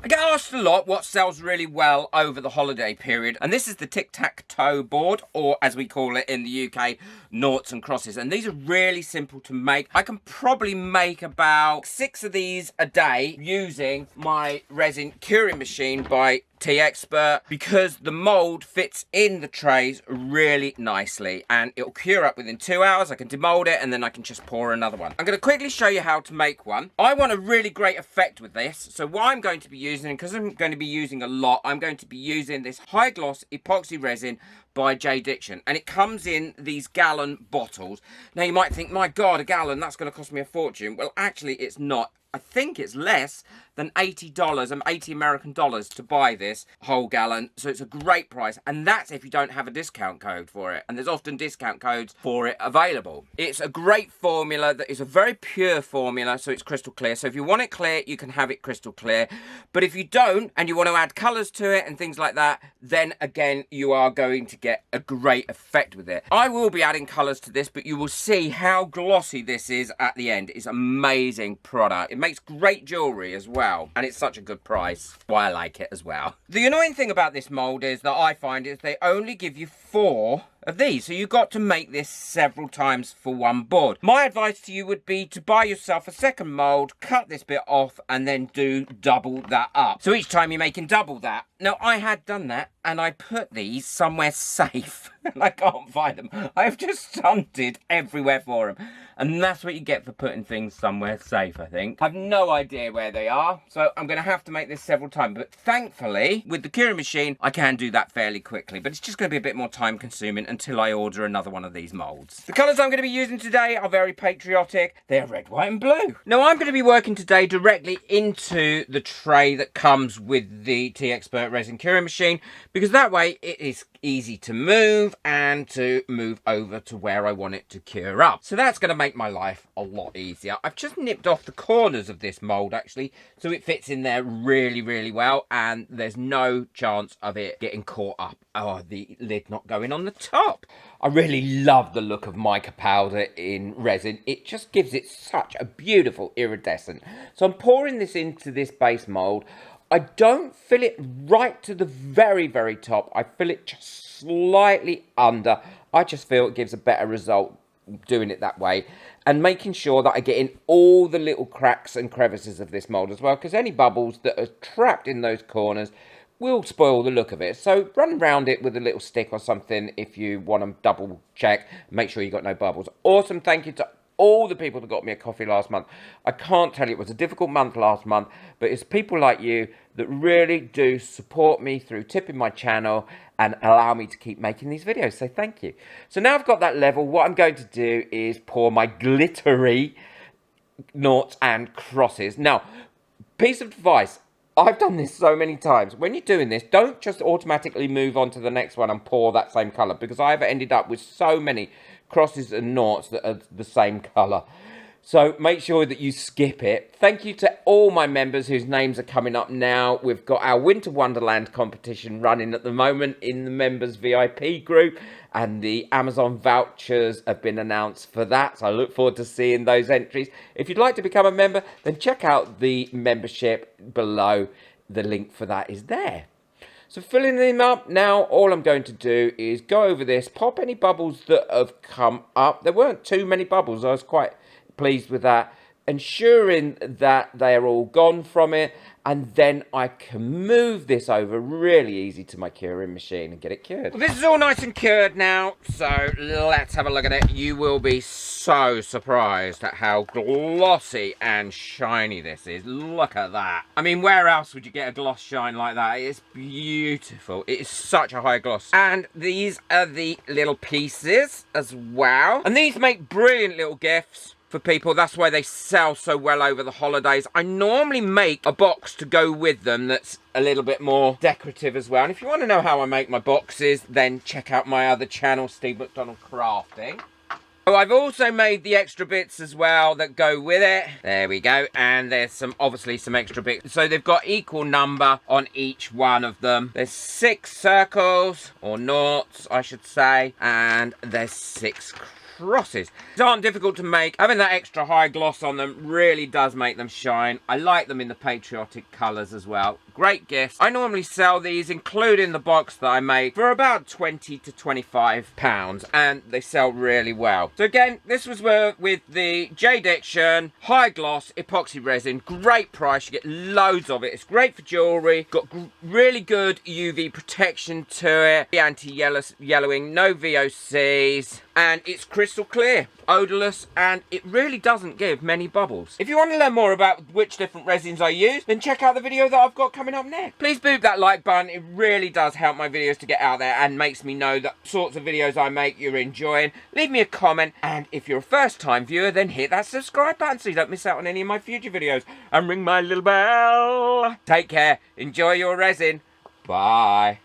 I get asked a lot what sells really well over the holiday period, and this is the tic-tac-toe board, or as we call it in the UK, noughts and crosses. And these are really simple to make. I can probably make about 6 of these a day using my resin curing machine by T-Expert, because the mould fits in the trays really nicely and it'll cure up within 2 hours. I can demold it and then I can just pour another one. I'm going to quickly show you how to make one. I want a really great effect with this, so what I'm going to be using, because I'm going to be using a lot, I'm going to be using this high gloss epoxy resin by J. Diction, and it comes in these gallon bottles. Now you might think, my God, a gallon, that's going to cost me a fortune. Well, actually it's not. I think it's less than $80 and 80 American dollars to buy this whole gallon, so it's a great price, and that's if you don't have a discount code for it, and there's often discount codes for it available. It's a great formula that is a very pure formula, so it's crystal clear. So if you want it clear, you can have it crystal clear, but if you don't and you want to add colors to it and things like that, then again you are going to get a great effect with it. I will be adding colors to this, but you will see how glossy this is at the end. It's an amazing product. It makes great jewelry as well, and it's such a good price. Why I like it as well. The annoying thing about this mold is that I find is they only give you 4 of these, so you've got to make this several times for one board. My advice to you would be to buy yourself a second mold, cut this bit off, and then do double that up. So each time you're making double that. Now I had done that and I put these somewhere safe and I can't find them. I've just hunted everywhere for them, and that's what you get for putting things somewhere safe, I think. I've no idea where they are, so I'm going to have to make this several times, but thankfully with the curing machine I can do that fairly quickly, but it's just going to be a bit more time consuming until I order another one of these molds. The colours I'm going to be using today are very patriotic. They're red, white and blue. Now I'm going to be working today directly into the tray that comes with the T-Expert resin curing machine, because that way it is easy to move and to move over to where I want it to cure up. So that's going to make my life a lot easier. I've just nipped off the corners of this mold actually, so it fits in there really, really well, and there's no chance of it getting caught up. Oh, the lid not going on the top. I really love the look of mica powder in resin. It just gives it such a beautiful iridescent. So I'm pouring this into this base mold. I don't fill it right to the very, very top. I fill it just slightly under. I just feel it gives a better result doing it that way, and making sure that I get in all the little cracks and crevices of this mold as well, because any bubbles that are trapped in those corners will spoil the look of it. So run around it with a little stick or something if you want to double check, make sure you got no bubbles. Awesome, thank you to all the people that got me a coffee last month. I can't tell you, it was a difficult month last month, but it's people like you that really do support me through tipping my channel and allow me to keep making these videos, so thank you. So now I've got that level, what I'm going to do is pour my glittery noughts and crosses. Now, piece of advice, I've done this so many times. When you're doing this, don't just automatically move on to the next one and pour that same colour, because I've ended up with so many crosses and noughts that are the same colour. So make sure that you skip it. Thank you to all my members whose names are coming up now. We've got our Winter Wonderland competition running at the moment in the members VIP group, and the Amazon vouchers have been announced for that. So I look forward to seeing those entries. If you'd like to become a member, then check out the membership below. The link for that is there. So filling them up now, all I'm going to do is go over this, pop any bubbles that have come up. There weren't too many bubbles, I was quite pleased with that. Ensuring that they're all gone from it, and then I can move this over really easy to my curing machine and get it cured. Well, this is all nice and cured now, so let's have a look at it. You will be so surprised at how glossy and shiny this is. Look at that. I mean, where else would you get a gloss shine like that? It's beautiful. It is such a high gloss. And these are the little pieces as well. And these make brilliant little gifts for people. That's why they sell so well over the holidays. I normally make a box to go with them that's a little bit more decorative as well. And if you want to know how I make my boxes, then check out my other channel, Steve McDonald Crafting. Oh, I've also made the extra bits as well that go with it. There we go. And there's obviously some extra bits. So they've got equal number on each one of them. There's 6 circles, or noughts, I should say. And there's 6 crosses. These aren't difficult to make. Having that extra high gloss on them really does make them shine. I like them in the patriotic colours as well. great gifts. I normally sell these, including the box that I make, for about £20 to £25, and they sell really well. So again, this was with the Jade Diction High Gloss Epoxy Resin. Great price, you get loads of it. It's great for jewellery, got really good UV protection to it, anti-yellowing, no VOCs, and it's crystal clear, odourless, and it really doesn't give many bubbles. If you want to learn more about which different resins I use, then check out the video that I've got coming up next. Please boop that like button, it really does help my videos to get out there and makes me know that sorts of videos I make you're enjoying. Leave me a comment, and if you're a first time viewer, then hit that subscribe button so you don't miss out on any of my future videos, and ring my little bell. Take care, enjoy your resin, bye.